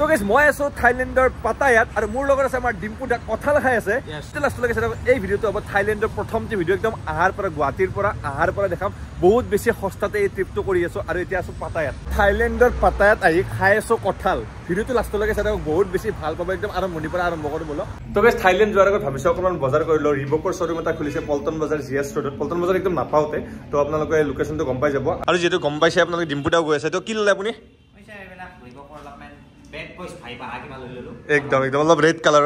তো গাইস মই আছো থাইলেণ্ডৰ পাটায়াত আৰু মোৰ লগত আছে আমাৰ ডিম্পু দা কঁঠাল খাই আছে লাষ্টলৈকে এই ভিডিঅ'টো হ'ব থাইলেণ্ডৰ প্ৰথমটো ভিডিঅ' একদম আহাৰ পৰা গুৱাহাটীৰ পৰা দেখাম বহুত বেছি সস্তাতে এই ট্ৰিপটো কৰি আছো আৰু এতিয়া আছো পাটায়াত থাইলেণ্ডৰ পাটায়াত আহি খাই আছো কঁঠাল ভিডিঅ'টো লাষ্টলৈকে চাই বহুত বেছি ভাল পাব একদম আৰম্ভণিৰ পৰা আৰম্ভ কৰোঁ বলো তো গাইস থাইলেণ্ড যোৱাৰ আগত ভাবিছো অকণমান বজাৰ কৰি লওঁ ৰিবকৰ শ্বৰুম এটা খুলিছে পল্টন বজাৰ জিএছ ৰোডত পল্টন বজাৰ একদম নাপাওঁতে তো আপোনালোকে লোকেশ্যনটো গম পাই যাব আৰু যেহেতু গম পাইছে আপোনালোকে ডিম্পু দাও গৈ আছে তো কি ল'লে আপুনি एकदम एकदम मतलब रेड कलर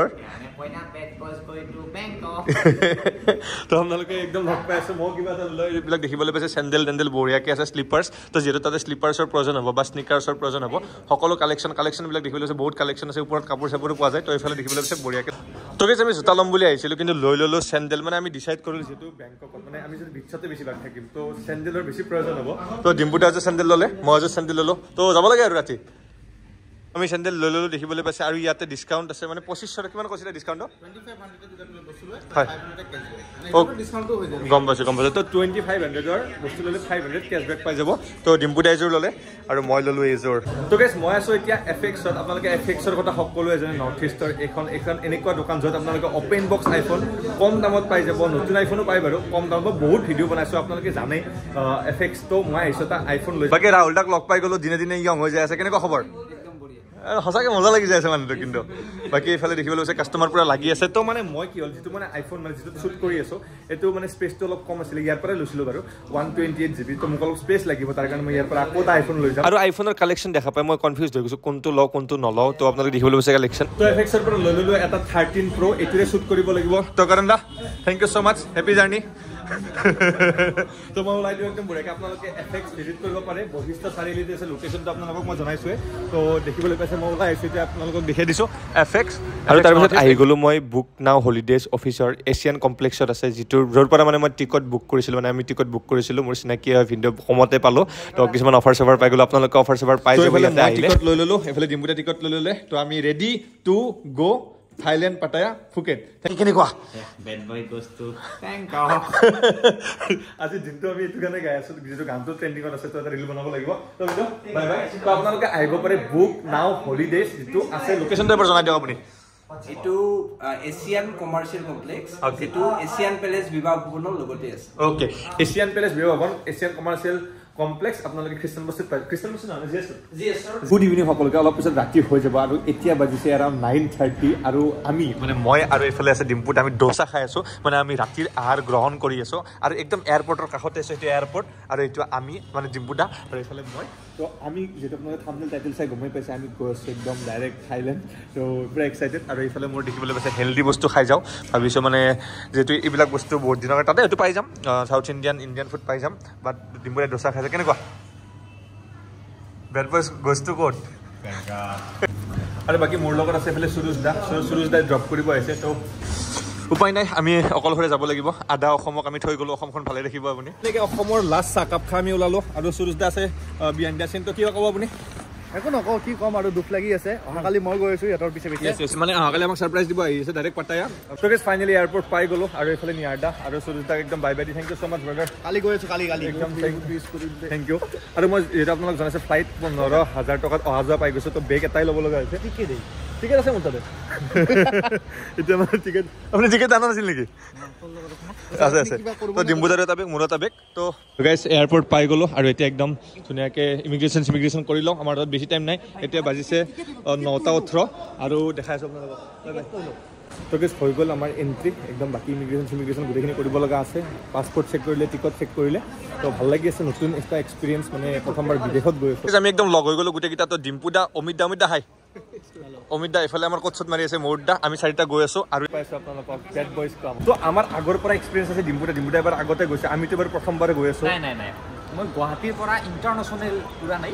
तो আপোনালোকে একদম লগ পাই আছে মই কিবা এটা লৈ এইবিলাক দেখিবলৈ পাইছে চেন্ডেল টেন্ডেল বঢ়িয়াকে আছে স্লিপাৰ্ছ তো যেহেতু তাতে স্লিপাৰ্ছৰ প্ৰয়োজন হ'ব বা স্নিকাৰ্ছৰ প্ৰয়োজন হ'ব সকলো কালেকশ্যনবিলাক দেখিবলৈ পাইছে বহুত কালেকশ্যন আছে ওপৰত কাপোৰ চাপোৰো পোৱা যায় তো এইফালে দেখিবলৈ পাইছে বঢ়িয়াকে তো গেছ আমি জোতা ল'ম বুলি আহিছিলোঁ কিন্তু লৈ ল'লোঁ চেন্ডেল মানে আমি ডিচাইড কৰিলোঁ যিহেতু বেংককত মানে আমি যদি বিচ্ছতে বেছিভাগ থাকিম তো চেন্ডেলৰ বেছি প্ৰয়োজন হ'ব তো ডিম্পুটা যে চেন্ডেল ল'লে মই যে চেন্ডেল ল'লোঁ তো যাব লাগে আৰু ৰাতি আমি চেন্ডেল লৈ ল'লোঁ দেখিবলৈ পাইছে আৰু ইয়াতে ডিছকাউণ্ট আছে মানে 2500 কিমান কৈছিলে ডিছকাউণ্ট গম পাইছোঁ তো 2500ৰ বস্তু ল'লে 500 কেছবেক পাই যাব তো ডিম্পু দা এযোৰ ল'লে আৰু মই ল'লোঁ এইযোৰ তো গাইছ মই আছোঁ এতিয়া এফএক্সত আপোনালোকে এফএক্সৰ কথা সকলোৱে জানে নৰ্থ ইষ্টৰ এইখন এনেকুৱা দোকান য'ত আপোনালোকে অপেন বক্স আইফোন কম দামত পাই যাব নতুন আইফোনো পাই বাৰু কম দামত বহুত ভিডিঅ' বনাইছোঁ আপোনালোকে জানে এফএক্স তো মই আহিছোঁ এটা আইফোন লৈ বাকী ৰাহুল দাক লগ পাই গ'লোঁ দিনে দিনে য়ং হৈ যায় আছে কেনেকুৱা খবৰ সঁচাকৈ মজা লাগি যায় আছে মানুহটো কিন্তু বাকী এইফালে দেখিবলৈ পাইছে কাষ্টমাৰ পুৰা লাগি আছে তো মানে মই কি হ'ল যিটো মানে আইফোন মানে যিটো শ্বুট কৰি আছোঁ এইটো মানে স্পেচটো অলপ কম আছিলে ইয়াৰ পৰাই লৈছিলোঁ বাৰু 128 GB তো মোক অলপ স্পেচ লাগিব তাৰ কাৰণে মই ইয়াৰ পৰা আকৌ এটা আইফোন লৈ যাম আৰু আইফোনৰ কালেকশ্যন দেখা পাই মই কনফিউজ হৈ গৈছোঁ কোনটো লওঁ কোনটো নলওঁ তো আপোনালোকে দেখিবলৈ পাইছে কালেকশ্যন তো এফএক্সৰ পৰা লৈ ল'লোঁ এটা 13 Pro এইটোৰে শ্বুট কৰিব লাগিব তো কাৰণ দা thank you so' much happy journey তো মই ওলাই দিওঁ একদম বঢ়িয়াকৈ আপোনালোকে এফএক্স ভিজিট কৰিব পাৰে বশিষ্ঠ চাৰিআলিতে আছে লোকেশ্যনটো আপোনালোকক মই জনাইছোঁৱে তো দেখিবলৈ পাইছে মই ওলাই আহিছোঁ এতিয়া আপোনালোকক দেখাই দিছোঁ এফএক্স আৰু তাৰপিছত আহি গ'লোঁ মই বুক নাও হলিডেজ অফিচৰ এছিয়ান কমপ্লেক্সত আছে যিটোৰ য'ৰ পৰা মানে মই টিকট বুক কৰিছিলোঁ মানে আমি টিকট বুক কৰিছিলোঁ মোৰ চিনাকি হয় ভিডিঅ' কমতে পালোঁ তো কিছুমান অফাৰ চফাৰ পাই গ'লোঁ আপোনালোকে অফাৰ চফাৰ পাই যাব টিকট লৈ ল'লোঁ এইফালে ডিম্পুতে টিকট লৈ ল'লে তো আমি ৰেডি টু গ' থাইলেণ্ড পাটায়া ফুকেট কেনেকুৱা বেড বয় গ'জ টু বেংকক আজি দিনটো আমি এইটো গানে গাই আছোঁ যিটো গানটো ট্ৰেণ্ডিঙত আছে তো এটা ৰিল বনাব লাগিব তো বাই বাই তো আপোনালোকে আহিব পাৰে বুক নাও হলিডেজ যিটো আছে লোকেশ্যনটো এবাৰ জনাই দিয়ক আপুনি এইটো এছিয়ান কমাৰ্চিয়েল কমপ্লেক্স এইটো এছিয়ান পেলেচ বিবাহ ভৱনৰ লগতে আছে ওকে এছিয়ান পেলেচ বিবাহ ভৱন এছিয়ান কমাৰ্চিয়েল কমপ্লেক্স আপোনালোকে খ্ৰীষ্টান বস্তিত পায় খ্ৰীষ্টান বস্তি নহয় গুড ইভিনিং সকলোকে অলপ পিছত ৰাতি হৈ যাব আৰু এতিয়া বাজিছে এৰাউণ্ড 9:30 আৰু আমি মানে মই আৰু এইফালে আছে ডিম্পুত আমি ডোচা খাই আছোঁ মানে আমি ৰাতিৰ আহাৰ গ্ৰহণ কৰি আছোঁ আৰু একদম এয়াৰপৰ্টৰ কাষতে আছোঁ এইটো এয়াৰপৰ্ট আৰু এইটো আমি মানে ডিম্পুদা আৰু এইফালে মই তো আমি যিহেতু আপোনালোকে থাম্বনেইল টাইটেল চাই গমেই পাইছে আমি গৈ আছোঁ একদম ডাইৰেক্ট থাইলেণ্ড তো পুৰা এক্সাইটেড আৰু এইফালে মোৰ দেখিবলৈ পাইছে হেল্ডি বস্তু খাই যাওঁ ভাবিছোঁ মানে যিহেতু এইবিলাক বস্তু বহুত দিনৰ তাতে হয়তো পাই যাম চাউথ ইণ্ডিয়ান ফুড পাই যাম বাট ডিম্পুৰে ডোচা খাই কেনেকুৱা বেড বয় গ'জটো ক'ত আৰু বাকী মোৰ লগত আছে এইফালে সুৰুজ দাই ড্ৰপ কৰিব আহিছে তো উপায় নাই আমি অকলশৰে যাব লাগিব আধা অসমক আমি থৈ গ'লোঁ অসমখন ভালে দেখিব আপুনি এনেকৈ অসমৰ লাষ্ট চাহকাপ খাই আমি ওলালোঁ আৰু সুৰুজ দা আছে বিয়ান দিয়া চিন তো কি ক'ব আপুনি একো নকওঁ কি ক'ম আৰু দুখ লাগি আছে অহাকালি মই গৈ আছোঁ সিহঁতৰ পিছে মানে অহাকালি আমাক ছাৰপ্ৰাইজ দিব আহিছে ডাইৰেক্ট পাটায়া তো গাইছ ফাইনেলি এয়াৰপৰ্ট পাই গ'লোঁ আৰু এইফালে নিয়াৰদা আৰু সুৰুজ দাক একদম বাই বাই দি thank you so' much brother কালি গৈ আছোঁ কালি একদম থেংক ইউ আৰু মই যিহেতু আপোনালোক জনাইছোঁ ফ্লাইট 15,000 টকাত অহা যোৱা পাই গৈছোঁ তো বেগ এটাই ল'ব লগা হৈছে টিকেট আছে মোৰ তাতে এতিয়া মানে টিকেট আপুনি টিকেট আনা নাছিল নেকি আছে তো ডিম্বুদাৰ এটা বেগ মোৰ এটা বেগ তো গাইছ এয়াৰপৰ্ট পাই গ'লোঁ আৰু এতিয়া একদম ধুনীয়াকৈ ইমিগ্ৰেশ্যন কৰি লওঁ আমাৰ তাত বেছি টাইম নাই এতিয়া বাজিছে 9:18 আৰু দেখাই আছোঁ আপোনালোকক তো গাইছ হৈ গ'ল আমাৰ এণ্ট্ৰি একদম বাকী ইমিগ্ৰেশ্যন গোটেইখিনি কৰিব লগা আছে পাছপৰ্ট চেক কৰিলে টিকট চেক কৰিলে তো ভাল লাগি আছে নতুন এটা এক্সপিৰিয়েঞ্চ মানে প্ৰথমবাৰ বিদেশত গৈ আছোঁ আমি একদম লগ হৈ গ'লোঁ গোটেইকেইটা তো ডিম্পুদা অমিত দা হাই অমিত দা এইফালে আমাৰ কোচত মাৰি আছে মৌৰ দা আমি চাৰিটা গৈ আছোঁ আৰু পাইছোঁ আপোনালোকক বেড বয়জ ক্লাব তো আমাৰ আগৰ পৰা এক্সপিৰিয়েঞ্চ আছে ডিম্পুদা এবাৰ আগতে গৈছে আমিতো এবাৰ প্ৰথমবাৰে গৈ আছোঁ নাই মই গুৱাহাটীৰ পৰা ইণ্টাৰনেশ্যনেল পুৰা নাই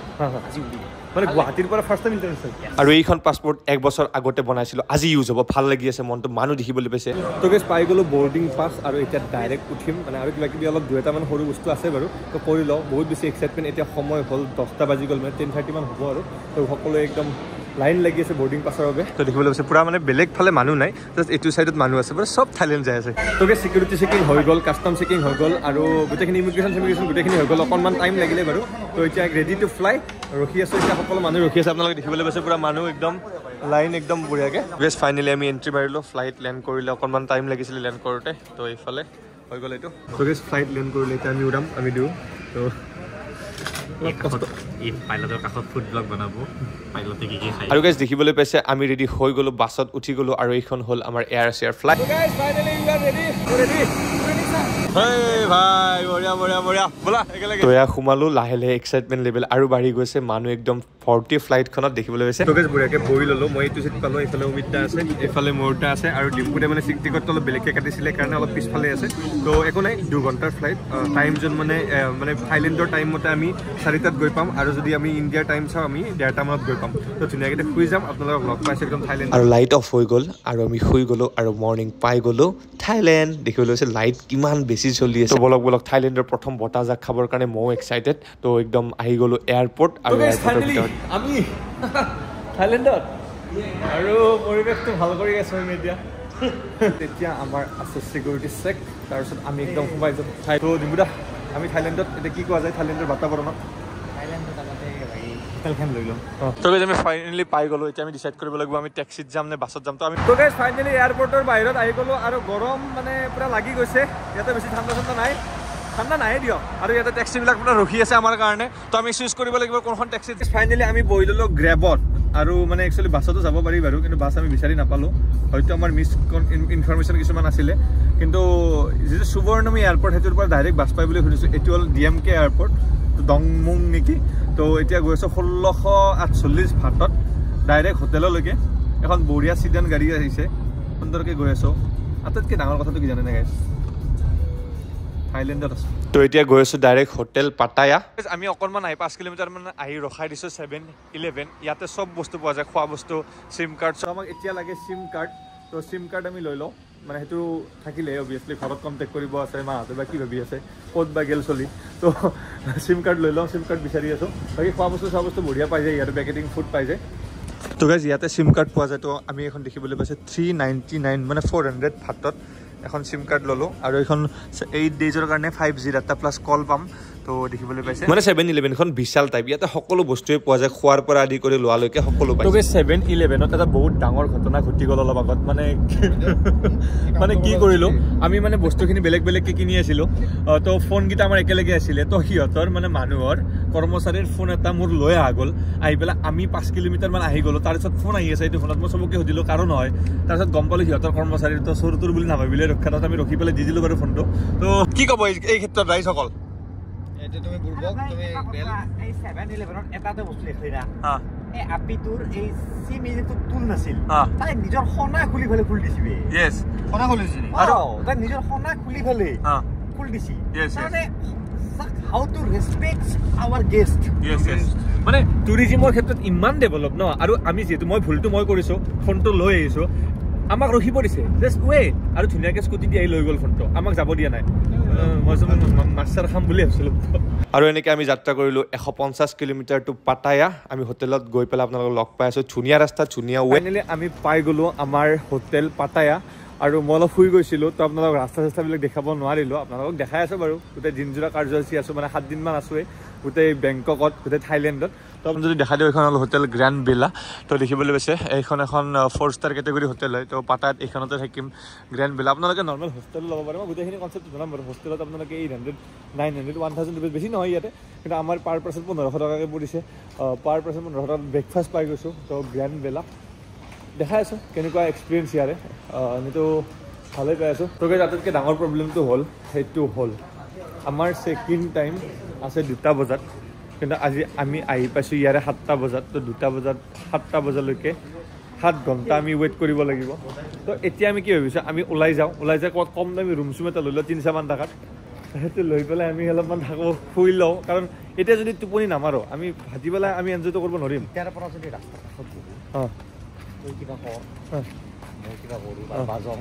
মানে গুৱাহাটীৰ পৰা ফাৰ্ষ্ট টাইম ইণ্টাৰনেশ্যনেল আৰু এইখন পাছপৰ্ট 1 বছৰ আগতে বনাইছিলোঁ আজি ইউজ হ'ব ভাল লাগি আছে মনটো মানুহ দেখিবলৈ পাইছে তো গাইছ পাই গ'লোঁ বৰ্ডিং পাছ আৰু এতিয়া ডাইৰেক্ট উঠিম মানে আৰু কিবা কিবি অলপ 2-এটা মান সৰু বস্তু আছে বাৰু তো কৰি লওঁ বহুত বেছি এক্সাইটমেণ্ট এতিয়া সময় হ'ল 10টা বাজি গ'ল মানে 10:30 মান হ'ব আৰু তো সকলোৱে একদম লাইন লাগি আছে বৰ্ডিং পাছৰ বাবে তো দেখিবলৈ পাইছে পুৰা মানে বেলেগ ফালে মানুহ নাই জাষ্ট এইটো চাইডত মানুহ আছে পুৰা চব থাইলেণ্ড যাই আছে তোকে চিকিউৰিটি চেকিং হৈ গ'ল কাষ্টম চেকিং হৈ গ'ল আৰু গোটেইখিনি ইমিগ্ৰেশ্যন গোটেইখিনি হৈ গ'ল অকণমান টাইম লাগিলে বাৰু তো এতিয়া ৰেডি টু ফ্লাই ৰখি আছোঁ এতিয়া সকলো মানুহ ৰখি আছে আপোনালোকে দেখিবলৈ পাইছে পুৰা মানুহ একদম লাইন একদম বঢ়িয়াকৈ বেষ্ট ফাইনেলি আমি এণ্ট্ৰি মাৰিলোঁ ফ্লাইট লেণ্ড কৰিলে অকণমান টাইম লাগিছিলে লেণ্ড কৰোঁতে তো এইফালে হৈ গ'ল এইটো তো ফ্লাইট লেণ্ড কৰিলে এতিয়া আমি উৰাম আমি দিওঁ তো পাইলটৰ কাষত ফুড ব্লগ বনাব পাইলটে কি খায় আৰু গাইজ দেখিবলৈ পাইছে আমি ৰেডি হৈ গ'লো বাছত উঠি গ'লো আৰু এইখন হ'ল আমাৰ এয়াৰ এছিয়াৰ ফ্লাইট সোমালো লাহে লাহে এক্সাইটমেণ্ট লেভেল আৰু বাঢ়ি গৈছে মানুহ একদম ভৰ্তি ফ্লাইটখনত দেখিবলৈ পাইছে বঢ়িয়াকৈ বহি ল'লো মই এইটো চিট পালোঁ এইফালে অমিতা আছে এইফালে মোৰটা আছে আৰু ডিম্পুতে মানে চিট টিকটটো অলপ বেলেগকৈ কাটিছিলে কাৰণে অলপ পিছফালে আছে তো একো নাই 2 ঘণ্টাৰ ফ্লাইট টাইম জোন মানে থাইলেণ্ডৰ টাইম মতে আমি 4টাত গৈ পাম আৰু যদি আমি ইণ্ডিয়াৰ টাইম চাওঁ আমি 1:30 মানত গৈ পাম তো ধুনীয়াকৈ শুই যাম আপোনালোকক লগ পাইছে একদম থাইলেণ্ড আৰু লাইট অফ হৈ গ'ল আৰু আমি শুই গ'লোঁ আৰু মৰ্ণিং পাই গ'লোঁ থাইলেণ্ড দেখিবলৈ পাইছে লাইট কিমান বেছি চলি আছে বলক বলক থাইলেণ্ডৰ প্ৰথম বতাহজাক খাবৰ কাৰণে ময়ো এক্সাইটেড তো একদম আহি গ'লোঁ এয়াৰপৰ্ট আৰু আমি থাইলেণ্ডত আৰু পৰিৱেশটো ভাল কৰি আছোঁ আমি এতিয়া তেতিয়া আমাৰ আছে চিকিউৰিটি চেক তাৰপিছত আমি একদম সোমাই যাম তো ডিম্বুদা আমি থাইলেণ্ডত এতিয়া কি কোৱা যায় থাইলেণ্ডৰ বাতাবৰণত আমি ফাইনেলি পাই গ'লো এতিয়া আমি ডিচাইড কৰিব লাগিব আমি টেক্সিত যাম নে বাছত যাম তো আমি ফাইনেলি এয়াৰপৰ্টৰ বাহিৰত আহি গ'লো আৰু গৰম মানে পুৰা লাগি গৈছে ইয়াতে বেছি ঠাণ্ডা নাই দিয়ক আৰু ইয়াতে টেক্সিবিলাক পুৰা ৰখি আছে আমাৰ কাৰণে তো আমি চুজ কৰিব লাগিব কোনখন টেক্সি ফাইনেলি আমি বহি ল'লোঁ গ্ৰেবত আৰু মানে একচুৱেলি বাছতো যাব পাৰি বাৰু কিন্তু বাছ আমি বিচাৰি নাপালোঁ হয়তো আমাৰ মিছ ইনফৰমেশ্যন কিছুমান আছিলে কিন্তু যিটো সুবৰ্ণমী এয়াৰপৰ্ট সেইটোৰ পৰা ডাইৰেক্ট বাছ পাই বুলি শুনিছোঁ এইটো হ'ল DMK এয়াৰপৰ্ট দংমুং নেকি তো এতিয়া গৈ আছোঁ 1648 ভাটত ডাইৰেক্ট হোটেললৈকে এখন বঢ়িয়া চিডান গাড়ী আহিছে সুন্দৰকৈ গৈ আছোঁ আটাইতকৈ ডাঙৰ কথাটো কি জানে নে গাইছ থাইলেণ্ডত আছোঁ তো এতিয়া গৈ আছোঁ ডাইৰেক্ট হোটেল পাটায়া আমি অকণমান আহি 5 কিলোমিটাৰমান আহি ৰখাই দিছোঁ 7-11 ইয়াতে চব বস্তু পোৱা যায় খোৱা বস্তু চিম কাৰ্ড চব আমাক এতিয়া লাগে চিম কাৰ্ড তো চিম কাৰ্ড আমি লৈ লওঁ মানে সেইটো থাকিলে অভিয়াছলি ঘৰত কণ্টেক্ট কৰিব আছে মাহঁতে বা কি ভাবি আছে ক'ত বা গেল চলি তো চিম কাৰ্ড লৈ লওঁ চিম কাৰ্ড বিচাৰি আছোঁ বাকী খোৱা বস্তু বঢ়িয়া পাই যায় ইয়াতে পেকেটিং ফুড পাই যায় তো গাইজ ইয়াতে চিম কাৰ্ড পোৱা যায় তো আমি এখন দেখিবলৈ পাইছোঁ 399 মানে 400 ভাটত এখন চিম কাৰ্ড ল'লোঁ আৰু এইখন 8 ডেইজৰ কাৰণে 5G ডাটা প্লাছ কল পাম তো দেখিবলৈ পাইছে মানে 7-11খন বিশাল টাইপ ইয়াতে সকলো বস্তুৱে পোৱা যায় খোৱাৰ পৰা আদি কৰি লোৱালৈকে সকলো পায় তো 7-11ত এটা বহুত ডাঙৰ ঘটনা ঘটি গ'ল অলপ আগত মানে কি কৰিলোঁ আমি মানে বস্তুখিনি বেলেগকৈ কিনি আছিলোঁ তো ফোনকেইটা আমাৰ একেলগে আছিলে তো সিহঁতৰ মানে মানুহৰ কৰ্মচাৰীৰ ফোন এটা মোৰ লৈ অহা গ'ল আহি পেলাই আমি 5 কিলোমিটাৰমান আহি গ'লোঁ তাৰপিছত ফোন আহি আছে এইটো ফোনত মই চবকে সুধিলোঁ কাৰণ হয় তাৰপিছত গম পালোঁ সিহঁতৰ কৰ্মচাৰীৰ তো চোৰ তোৰ বুলি নাভাবিলে ৰক্ষাত আমি ৰখি পেলাই দি দিলোঁ বাৰু ফোনটো তো কি ক'ব এই ক্ষেত্ৰত ৰাইজসকল তুমি বুৰ্বক তুমি বেল এই 7-11ত এটাতে বস্তু দেখলি না এই আপিটোৰ এই সিম ইটো তুল নাছিল তাই নিজৰ খনা খুলি ফেলে ফুল দিছিবে ইয়েস খনা খুলিছিল আৰু তাই নিজৰ খনা খুলি ফেলে ফুল দিছি মানে how to respect our guest yes মানে টুৰিজিমৰ ক্ষেত্ৰত ইমান ডেভেলপ ন আৰু আমি যেহেতু মই ভুলটো মই কৰিছোঁ ফোনটো লৈ আহিছোঁ আমাক ৰখিব দিছে জাষ্ট ৱেট আৰু ধুনীয়াকৈ স্কুটি দি আহি লৈ গ'ল ফোনটো আমাক যাব দিয়া নাই মই মাষ্টাৰ খাম বুলি ভাবিছিলোঁ আৰু এনেকৈ আমি যাত্ৰা কৰিলোঁ 150 কিলোমিটাৰ টু পাটায়া আমি হোটেলত গৈ পেলাই আপোনালোকক লগ পাই আছোঁ ধুনীয়া ৰাস্তা ধুনীয়া ফাইনেলি আমি পাই গ'লোঁ আমাৰ হোটেল পাটায়া আৰু মই অলপ শুই গৈছিলোঁ তো আপোনালোকক ৰাস্তাবিলাক দেখাব নোৱাৰিলোঁ আপোনালোকক দেখাই আছোঁ বাৰু গোটেই দিনজোৰা কাৰ্যসূচী আছোঁ মানে 7 দিনমান আছোঁৱেই গোটেই বেংককত গোটেই থাইলেণ্ডত তো আপুনি যদি দেখা দিওঁ এইখন হ'ল হোটেল গ্ৰেণ্ড বেলা তো দেখিবলৈ পাইছে এইখন এখন 4-star কেটেগৰী হোটেল হয় তো পাটাত এইখনতে থাকিম গ্ৰেণ্ড বেলা আপোনালোকে নৰ্মেল হোষ্টেল ল'ব পাৰে মই গোটেইখিনি কনচেপ্ট জনাম বাৰু হোষ্টেলত আপোনালোকে 800 900 1000 ৰুপিজ বেছি নহয় ইয়াতে কিন্তু আমাৰ পাৰ পাৰ্চন 1500 টকাকৈ পৰিছে পাৰ পাৰ্চন 1500 টকাত ব্ৰেকফাষ্ট পাই গৈছোঁ তো গ্ৰেণ্ড বেলা দেখাই আছোঁ কেনেকুৱা এক্সপিৰিয়েঞ্চ ইয়াৰে আমিতো ভালেই পাই আছোঁ তো আটাইতকৈ ডাঙৰ প্ৰব্লেমটো হ'ল সেইটো হ'ল আমাৰ চেক ইন টাইম আছে 2টা বজাত কিন্তু আজি আমি আহি পাইছোঁ ইয়াৰে 7টা বজাত তো 2টা বজাত 7টা বজালৈকে 7 ঘণ্টা আমি ৱেইট কৰিব লাগিব তো এতিয়া আমি কি ভাবিছোঁ আমি ওলাই যাওঁ ক'ত কম দামী ৰুম চুম এটা লৈ লওঁ 300 মান টকাত সেইটো লৈ পেলাই আমি অলপমান থাকোঁ শুই লওঁ কাৰণ এতিয়া যদি টোপনি নামাৰোঁ আমি ভাজি পেলাই আমি এনজয়টো কৰিব নোৱাৰিম তাৰ পৰা যদি ৰাস্তা কাষত অঁ কিবা মই কিবা কৰোঁ বা বাজং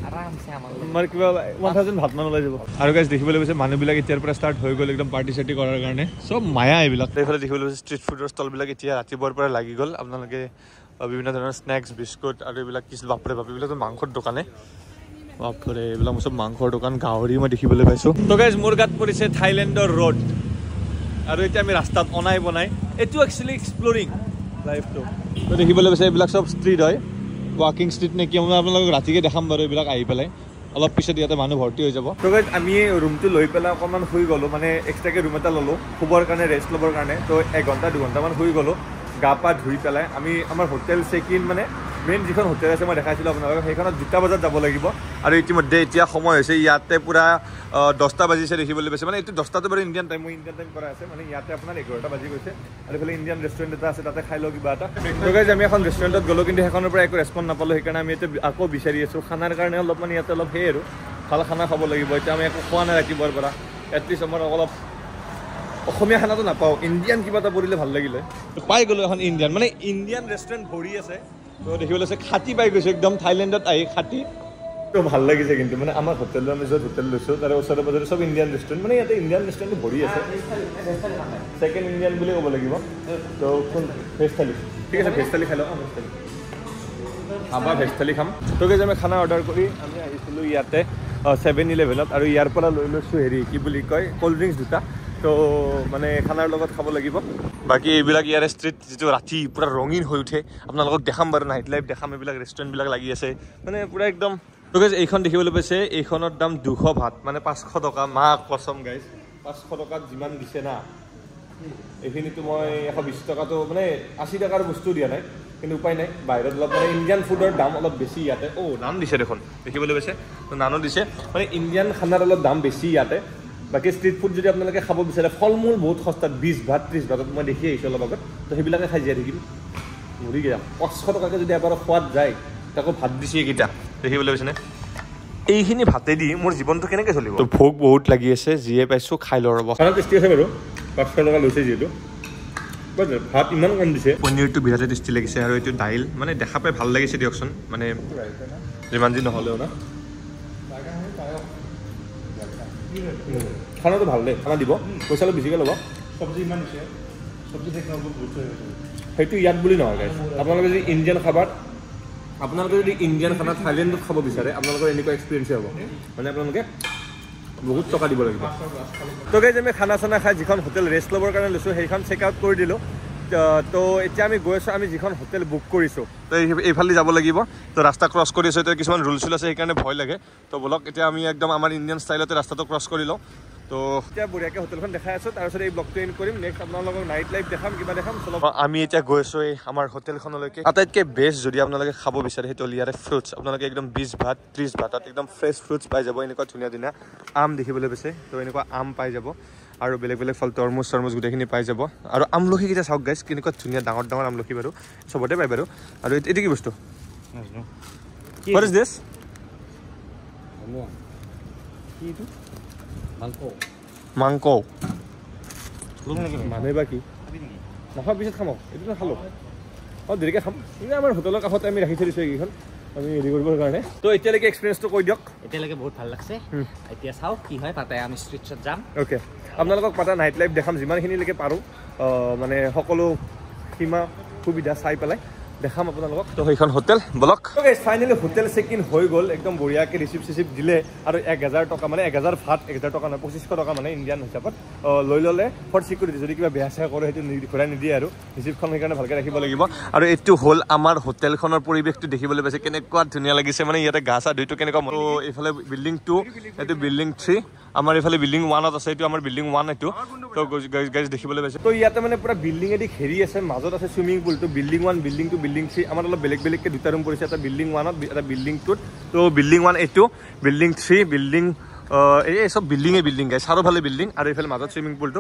আৰামছে আমাৰ মানে কিবা 1000 ভাত মান ওলাই যাব আৰু গাইজ দেখিবলৈ পাইছে মানুহবিলাক এতিয়াৰ পৰা ষ্টাৰ্ট হৈ গ'ল একদম পাৰ্টি চাৰ্টি কৰাৰ কাৰণে চব মায়া এইবিলাক এইফালে দেখিবলৈ পাইছে ষ্ট্ৰীট ফুডৰ ষ্টলবিলাক এতিয়া ৰাতিপুৱাৰ পৰা লাগি গ'ল আপোনালোকে বিভিন্ন ধৰণৰ স্নেক্স বিস্কুট আৰু এইবিলাক কিছু বাপৰে বাপ এইবিলাকতো মাংসৰ দোকানে বাপৰে এইবিলাক চব মাংসৰ দোকান গাহৰি মই দেখিবলৈ পাইছোঁ তো গাইজ মোৰ গাত পৰিছে থাইলেণ্ডৰ ৰোড আৰু এতিয়া আমি ৰাস্তাত অনাই বনাই এইটো একচুৱেলি এক্সপ্ল'ৰিং লাইফটো তো দেখিবলৈ পাইছে এইবিলাক চব ষ্ট্ৰীট হয় ৱাকিং ষ্ট্ৰীট নে কি মই আপোনালোকক ৰাতিকে দেখাম বাৰু এইবিলাক আহি পেলাই অলপ পিছত ইয়াতে মানুহ ভৰ্তি হৈ যাব তো গাইজ আমি ৰুমটো লৈ পেলাই অকণমান শুই গ'লোঁ মানে এক্সট্ৰাকৈ ৰুম এটা ল'লোঁ শুবৰ কাৰণে ৰেষ্ট ল'বৰ কাৰণে তো 1 ঘণ্টা 2 ঘণ্টামান শুই গ'লোঁ গা পা ধুই পেলাই আমি আমাৰ হোটেল চেক ইন মানে মেইন যিখন হোটেল আছে মই দেখাইছিলোঁ আপোনালোকক সেইখনত 2টা বজাত যাব লাগিব আৰু ইতিমধ্যে এতিয়া সময় হৈছে ইয়াতে পূৰা 10টা বাজিছে দেখিবলৈ পাইছে মানে এইটো 10টাটো বাৰু ইণ্ডিয়ান টাইম মই ইণ্ডিয়ান টাইম কৰা আছে মানে ইয়াতে আপোনাৰ 11টা বাজি গৈছে আৰু এইফালে ইণ্ডিয়ান ৰেষ্টুৰেণ্ট এটা আছে তাতে খাই লওঁ কিবা এটা তো গাইজ আমি এখন ৰেষ্টুৰেণ্টত গ'লোঁ কিন্তু সেইখনৰ পৰা একো ৰেচপন্স নাপালোঁ সেইকাৰণে আমি এতিয়া আকৌ বিচাৰি আছোঁ খানাৰ কাৰণে অলপমান ইয়াতে অলপ সেই আৰু ভাল খানা খাব লাগিব এতিয়া আমি একো খোৱা নাই ৰাতিপুৱাৰ পৰা এটলিষ্ট আমাৰ অলপ অসমীয়া খানাটো নাপাওঁ ইণ্ডিয়ান কিবা এটা পৰিলে ভাল লাগিলে পাই গ'লোঁ এখন ইণ্ডিয়ান মানে ইণ্ডিয়ান ৰেষ্টুৰেণ্ট ভৰি আছে তো দেখিবলৈ আছে খাটি পাই গৈছে একদম থাইলেণ্ডত আহি খাটি তো ভাল লাগিছে কিন্তু মানে আমাৰ হোটেলত আমি য'ত হোটেল লৈছোঁ তাৰে ওচৰে পাজৰে চব ইণ্ডিয়ান ৰেষ্টুৰেণ্ট মানে ইয়াতে ইণ্ডিয়ান ৰেষ্টুৰেণ্ট ভৰি আছে ছেকেণ্ড ইণ্ডিয়ান বুলি ক'ব লাগিব তো কোন ভেজ থালি ঠিক আছে ভেজ থালি খাই লওঁ ভেজ থালি আমাৰ ভেজ থালি খাম তো গাইজ আমি খানা অৰ্ডাৰ কৰি আমি আহিছিলোঁ ইয়াতে 7-11ত আৰু ইয়াৰ পৰা লৈ লৈছোঁ হেৰি কি বুলি কয় ক'ল্ড ড্ৰিংকছ 2টা তো মানে খানাৰ লগত খাব লাগিব বাকী এইবিলাক ইয়াৰে ষ্ট্ৰীট যিটো ৰাতি পূৰা ৰঙীন হৈ উঠে আপোনালোকক দেখাম বাৰু নাইট লাইফ দেখাম এইবিলাক ৰেষ্টুৰেণ্টবিলাক লাগি আছে মানে পূৰা একদম তো গাইজ এইখন দেখিবলৈ পাইছে এইখনৰ দাম 200 ভাত মানে 500 টকা মা কচম গাইজ 500 টকাত যিমান দিছে না এইখিনিতো মই 120 টকাটো মানে 80 টকাৰ বস্তু দিয়া নাই কিন্তু উপায় নাই বাহিৰত অলপ মানে ইণ্ডিয়ান ফুডৰ দাম অলপ বেছি ইয়াতে নান দিছে দেখোন দেখিবলৈ পাইছে তো নানো দিছে মানে ইণ্ডিয়ান খানাৰ অলপ দাম বেছি ইয়াতে বাকী ষ্ট্ৰীট ফুড যদি আপোনালোকে খাব বিচাৰে ফল মূল বহুত সস্তাত 20 ভাত 30 ভাতত মই দেখি আহিছোঁ অলপ আগত তো সেইবিলাকে খাই জীয়াই থাকিম মৰি গেয়া 500 টকাকৈ যদি এবাৰ সোৱাদ যায় তাকো ভাত দিছে এইকেইটা দেখিবলৈ পাইছেনে এইখিনি ভাতে দি মোৰ জীৱনটো কেনেকৈ চলিব তো ভোক বহুত লাগি আছে যিয়ে পাইছোঁ খাই লওঁ ৰ'ব খানা টেষ্টি আছে বাৰু 500 টকা লৈছে যিহেতু ভাত ইমান কম দিছে পনীৰটো বিৰাটে টেষ্টি লাগিছে আৰু এইটো দাইল মানে দেখা পাই ভাল লাগিছে দিয়কচোন মানে যিমান যি নহ'লেও না খানাটো ভাল দেই খানা দিব পইচা অলপ বেছিকৈ ল'ব চব্জি ইমান দিছে চব্জি সেইটো ইয়াত বুলি নহয় গাইজ আপোনালোকে যদি ইণ্ডিয়ান খাবাত আপোনালোকে যদি ইণ্ডিয়ান খানা থাইলেণ্ডত খাব বিচাৰে আপোনালোকৰ এনেকুৱা এক্সপিৰিয়েঞ্চে হ'ব মানে আপোনালোকে বহুত টকা দিব লাগিব তো গাইজ আমি খানা চানা খাই যিখন হোটেল ৰেষ্ট ল'বৰ কাৰণে লৈছোঁ সেইখন চেক আউট কৰি দিলোঁ তো এতিয়া আমি গৈ আছোঁ আমি যিখন হোটেল বুক কৰিছোঁ তো এইফালে যাব লাগিব তো ৰাস্তা ক্ৰছ কৰি আছোঁ এতিয়া কিছুমান ৰুল চুল আছে সেইকাৰণে ভয় লাগে তো বলক এতিয়া আমি একদম আমাৰ ইণ্ডিয়ান ষ্টাইলতে ৰাস্তাটো ক্ৰছ কৰি লওঁ তো এতিয়া বঢ়িয়াকৈ হোটেলখন দেখাই আছোঁ তাৰপিছত এই ব্লগটো এণ্ড কৰিম নেক্সট আপোনালোকক নাইট লাইফ দেখাম কিবা দেখাম চলক আমি এতিয়া গৈ আছোঁ এই আমাৰ হোটেলখনলৈকে আটাইতকৈ বেষ্ট যদি আপোনালোকে খাব বিচাৰে সেইটো ইয়াৰে ফ্ৰুটছ আপোনালোকে একদম 20 ভাত 30 ভাতত একদম ফ্ৰেছ ফ্ৰুটছ পাই যাব এনেকুৱা ধুনীয়া ধুনীয়া আম দেখিবলৈ পাইছে তো এনেকুৱা আম পাই যাব আৰু বেলেগ বেলেগ ফল তৰমুজ চৰমুজ গোটেইখিনি পাই যাব আৰু আমলখিকেইটা চাওক গাইজ কেনেকুৱা ধুনীয়া ডাঙৰ ডাঙৰ আমলখি বাৰু চবতে পায় বাৰু আৰু এইটো কি বস্তু হোৱাট ইজ দিছ মাংস মানুহে বা কি নাখাওঁ পিছত খাম এইটো খালোঁ দেৰিকৈ খাম কিন্তু আমাৰ হোটেলৰ কাষতে আমি ৰাখি থৈ দিছোঁ এইকেইখন আমি হেৰি কৰিবৰ কাৰণে তো এতিয়ালৈকে এক্সপিৰিয়েঞ্চটো কৈ দিয়ক এতিয়ালৈকে বহুত ভাল লাগছে এতিয়া চাওক কি হয় তাতে আমি ষ্ট্ৰীটছত যাম অ'কে আপোনালোকক পাতা নাইট লাইফ দেখাম যিমানখিনিলৈকে পাৰোঁ মানে সকলো সীমা সুবিধা চাই পেলাই দেখাম আপোনালোকক তো সেইখন হোটেল বলক ফাইনেলি হোটেল চেক ইন হৈ গ'ল একদম বঢ়িয়াকৈ ৰিচিপ্ট চিচিপ্ট দিলে আৰু 1000 টকা মানে 1000 ভাত 1000 টকা নহয় 2500 টকা মানে ইণ্ডিয়ান হিচাপত লৈ ল'লে ফৰ চিকিউৰিটি যদি কিবা বেয়া চেয়া কৰে সেইটো ঘূৰাই নিদিয়ে আৰু ৰিচিপ্টখন সেইকাৰণে ভালকৈ ৰাখিব লাগিব আৰু এইটো হ'ল আমাৰ হোটেলখনৰ পৰিৱেশটো দেখিবলৈ পাইছে কেনেকুৱা ধুনীয়া লাগিছে মানে ইয়াতে গা চা ধুইটো কেনেকুৱা তো এইফালে বিল্ডিং 2 এইটো বিল্ডিং 3 আমাৰ এইফালে বিল্ডিং 1ত আছে এইটো আমাৰ বিল্ডিং 1 এইটো তো গাইজ দেখিবলৈ পাইছে তো ইয়াতে মানে পুৰা বিল্ডিং এদি ঘেৰি আছে মাজত আছে চুইমিং পুল তো বিল্ডিং 1 বিল্ডিং 2 বিল্ডিং 3 আমাৰ অলপ বেলেগ বেলেগকৈ 2টা ৰুম পৰিছে এটা বিল্ডিং 1ত এটা বিল্ডিং 2ত তো বিল্ডিং 1 এইটো বিল্ডিং 3 বিল্ডিং এই সব বিল্ডিঙে বিল্ডিং গাইজ চাৰিওফালে বিল্ডিং আৰু এইফালে মাজত চুইমিং পুলটো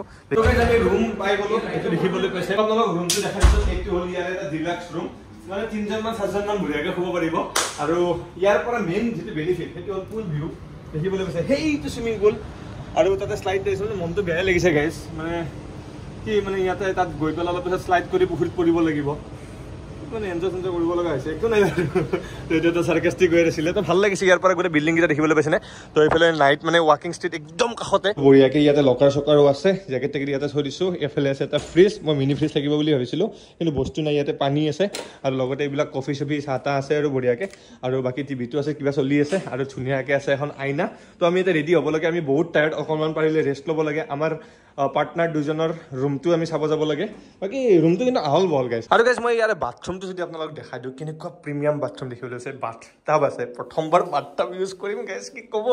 আমি ৰুম পাই গ'লোঁ এইটো দেখিবলৈ পাইছে আপোনালোক ৰুমটো দেখাই দিছোঁ এইটো হ'ল ইয়াৰ এটা ডিলাক্স ৰুম মানে 3জনমান 4জনমান বঢ়িয়াকৈ শুব পাৰিব আৰু ইয়াৰ পৰা মেইন যিটো বেনিফিট সেইটো হ'ল পুল ভিউ দেখিবলৈ পাইছে সেইটো চুইমিং পুল আৰু তাতে শ্লাইড দিছে মনটো বেয়া লাগিছে গাইজ মানে কি মানে ইয়াতে তাত গৈ পেলাই অলপ পিছত শ্লাইড কৰি পুখুৰীত পৰিব লাগিব মানে এনজয় চেনজয় কৰিব লগা হৈছে একো নাই তো এইটো চাৰ্কাষ্টিক হৈ আছিলে তো ভাল লাগিছে ইয়াৰ পৰা গোটেই বিল্ডিং কেইটা দেখিবলৈ পাইছেনে তো এইফালে নাইট মানে ৱাকিং ষ্ট্ৰীট একদম কাষতে বঢ়িয়াকে ইয়াতে লকাৰ চকাৰো আছে জেকেট টেকেট ইয়াতে থৈ দিছোঁ এইফালে আছে এটা ফ্ৰিজ মই মিনি ফ্ৰিজ থাকিব বুলি ভাবিছিলোঁ কিন্তু বস্তু নাই ইয়াতে পানী আছে আৰু লগতে এইবিলাক কফি চফি চাহ তাহ আছে আৰু বঢ়িয়াকে আৰু বাকী টিভিটো আছে কিবা চলি আছে আৰু ধুনীয়াকৈ আছে এখন আইনা তো আমি এতিয়া ৰেডি হ'ব লাগে আমি বহুত টায়াৰ্ড অকণমান পাৰিলে ৰেষ্ট ল'ব লাগে আমাৰ পাৰ্টনাৰ দুজনৰ ৰুমটো আমি চাব যাব লাগে বাকী ৰুমটো কিন্তু আহল বহল গাইছ আৰু গাইছ মই ইয়াৰে বাথৰুমটো যদি আপোনালোকক দেখাই দিওঁ কেনেকুৱা প্ৰিমিয়াম বাথৰুম দেখিবলৈ আছে বাথটাব আছে প্ৰথমবাৰ বাথটাব ইউজ কৰিম গাইছ কি ক'ব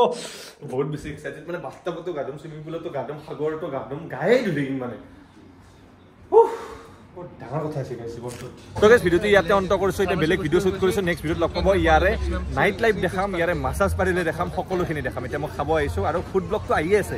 বহুত বেছি এক্সাইটেড মানে বাথটাবতো গা ধুম চুইমিং পুলতো গা ধুম সাগৰতো গা ধুম গায়ে ধুই থাকিম মানে ডাঙৰ কথা আছে গাইছ জীৱনটো তো গাইছ ভিডিঅ'টো ইয়াতে অন্ত কৰিছোঁ এতিয়া বেলেগ ভিডিঅ' শ্বুট কৰিছোঁ নেক্সট ভিডিঅ'ত লগ পাব ইয়াৰে নাইট লাইফ দেখাম ইয়াৰে মাছাজ পাৰিলে দেখাম সকলোখিনি দেখাম এতিয়া মই খাব আহিছোঁ আৰু ফুড ব্লগটো আহিয়ে আছে